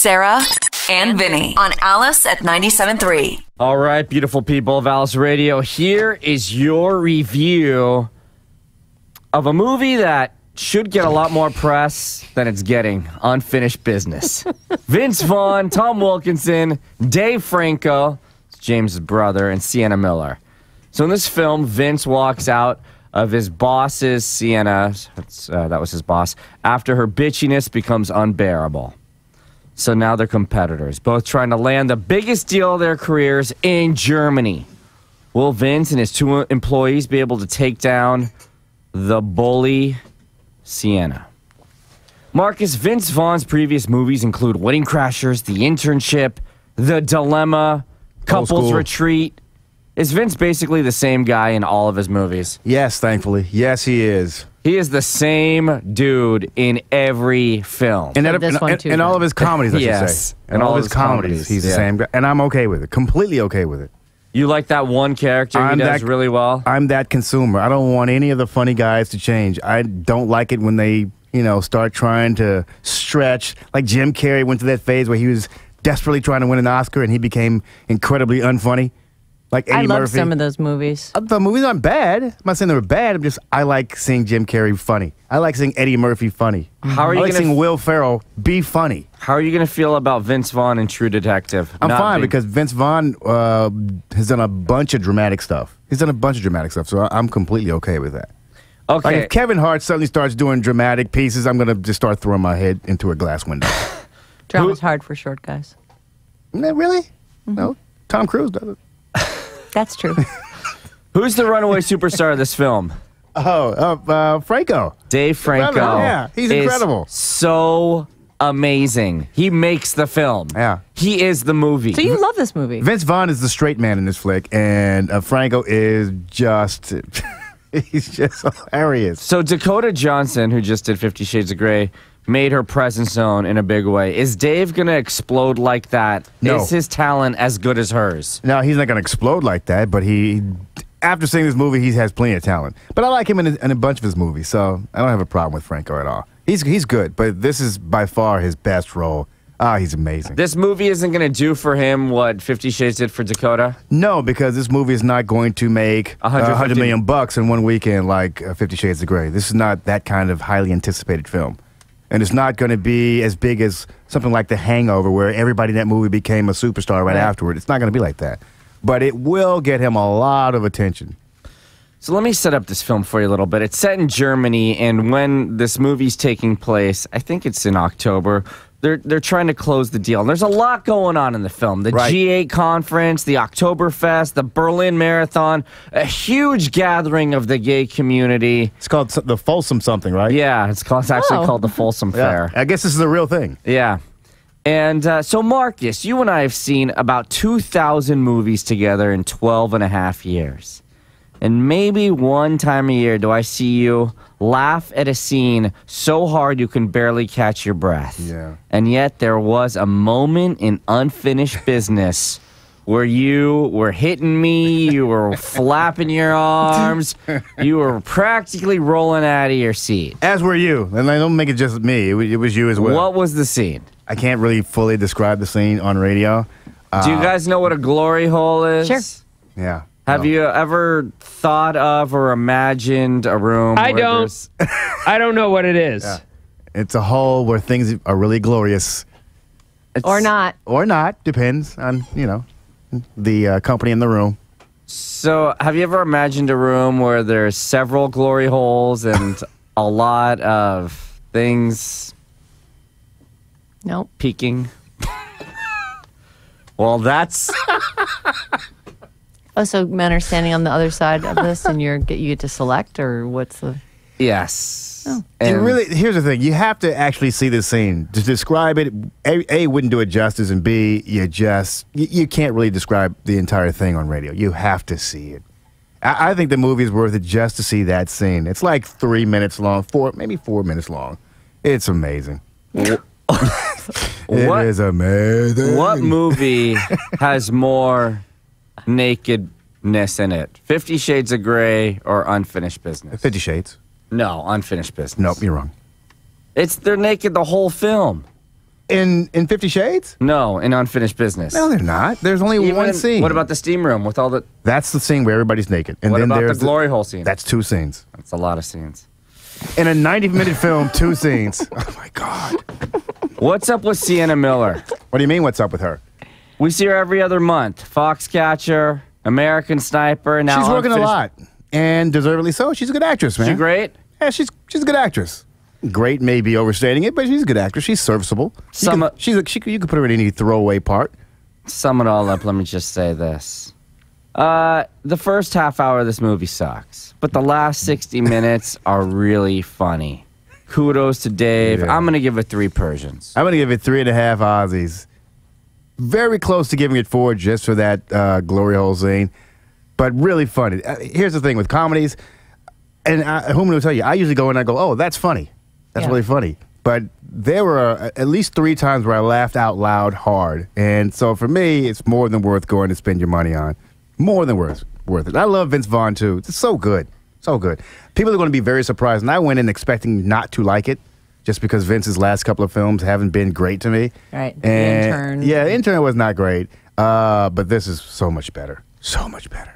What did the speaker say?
Sarah and Vinnie on Alice at 97.3. All right, beautiful people of Alice Radio, here is your review of a movie that should get a lot more press than it's getting. Unfinished Business. Vince Vaughn, Tom Wilkinson, Dave Franco, James' brother, and Sienna Miller. So in this film, Vince walks out of his boss's, Sienna, that was his boss, after her bitchiness becomes unbearable. So now they're competitors, both trying to land the biggest deal of their careers in Germany. Will Vince and his two employees be able to take down the bully Sienna? Marcus, Vince Vaughn's previous movies include Wedding Crashers, The Internship, The Dilemma, Couples Retreat. Is Vince basically the same guy in all of his movies? Yes, thankfully. Yes, he is. He is the same dude in every film. In all of his comedies, I should say. In all of his comedies, he's the same guy. And I'm okay with it. Completely okay with it. You like that one character he does really well? I'm that consumer. I don't want any of the funny guys to change. I don't like it when they, start trying to stretch. Like Jim Carrey went through that phase where he was desperately trying to win an Oscar and he became incredibly unfunny. Like Eddie Murphy. I love some of those movies. The movies aren't bad. I'm not saying they were bad. I like seeing Jim Carrey funny. I like seeing Eddie Murphy funny. How are you seeing Will Ferrell be funny. How are you going to feel about Vince Vaughn and True Detective? I'm fine because Vince Vaughn has done a bunch of dramatic stuff. So I'm completely okay with that. Okay. Like if Kevin Hart suddenly starts doing dramatic pieces, I'm going to just start throwing my head into a glass window. Drama's hard for short guys. Really? Mm-hmm. No. Tom Cruise does it. That's true. Who's the runaway superstar of this film? Franco. Dave Franco. Yeah, he's incredible. So amazing. He makes the film. Yeah. He is the movie. So you love this movie. Vince Vaughn is the straight man in this flick, and Franco is just... he's just hilarious. So Dakota Johnson, who just did 50 Shades of Grey, made her presence known in a big way. Is Dave going to explode like that? No. Is his talent as good as hers? No, he's not going to explode like that, but after seeing this movie, he has plenty of talent. But I like him in a bunch of his movies, so I don't have a problem with Franco at all. He's good, but this is by far his best role. He's amazing. This movie isn't going to do for him what 50 Shades did for Dakota? No, because this movie is not going to make $100 million in one weekend like 50 Shades of Grey. This is not that kind of highly anticipated film. And it's not going to be as big as something like The Hangover, where everybody in that movie became a superstar right afterward. It's not going to be like that. But it will get him a lot of attention. So let me set up this film for you a little bit. It's set in Germany, and when this movie's taking place, I think it's in October, they're trying to close the deal. And there's a lot going on in the film. The G8 conference, the Oktoberfest, the Berlin Marathon, a huge gathering of the gay community. It's called the Folsom something, right? Yeah, it's actually called the Folsom Fair. I guess this is a real thing. Yeah. And so, Marcus, you and I have seen about 2,000 movies together in 12 and a half years. And maybe one time a year do I see you laugh at a scene so hard you can barely catch your breath. Yeah. And yet there was a moment in Unfinished Business where you were hitting me, you were flapping your arms, you were practically rolling out of your seat. As were you. And I don't make it just me. It was you as well. What was the scene? I can't really fully describe the scene on radio. Do you guys know what a glory hole is? Sure. Yeah. Have you ever thought of or imagined a room? I don't. I don't know what it is. Yeah. It's a hole where things are really glorious. Or not. Or not. Depends on, the company in the room. So, have you ever imagined a room where there's several glory holes and a lot of things peeking? Well, that's... Oh, so men are standing on the other side of this, and you get to select, or what's the? Yes. Oh. Here's the thing: you have to actually see this scene to describe it. A wouldn't do it justice, and B, you can't really describe the entire thing on radio. You have to see it. I think the movie is worth it just to see that scene. It's like 3 minutes long, maybe 4 minutes long. It's amazing. It is amazing. What movie has more nakedness in it? 50 Shades of Grey or Unfinished Business? 50 Shades. No, Unfinished Business. Nope, you're wrong. They're naked the whole film. In 50 Shades? No, in Unfinished Business. No, they're not. There's only Even one in- scene. What about the steam room with all the... That's the scene where everybody's naked. And What then about there's the glory hole scene? That's 2 scenes. That's a lot of scenes. In a 90-minute film, 2 scenes. Oh, my God. What's up with Sienna Miller? What do you mean, what's up with her? We see her every other month. Foxcatcher, American Sniper, now She's working a Unfinished- lot. And deservedly so. She's a good actress, man. She great? Yeah, she's a good actress. Great may be overstating it, but she's a good actress. She's serviceable. You could put her in any throwaway part. Sum it all up, let me just say this. The first half hour of this movie sucks, but the last 60 minutes are really funny. Kudos to Dave. Yeah. I'm going to give it 3 Persians. I'm going to give it 3.5 Aussies. Very close to giving it 4 just for that glory hole scene, but really funny. Here's the thing with comedies, and Hooman will tell you, I usually go and I go, oh, that's funny. That's really funny. But there were at least 3 times where I laughed out loud hard. And so for me, it's more than worth going to spend your money on. More than worth it. I love Vince Vaughn, too. It's so good. So good. People are going to be very surprised. And I went in expecting not to like it just because Vince's last couple of films haven't been great to me. Right. And The Intern. Yeah, The Intern was not great. But this is so much better. So much better.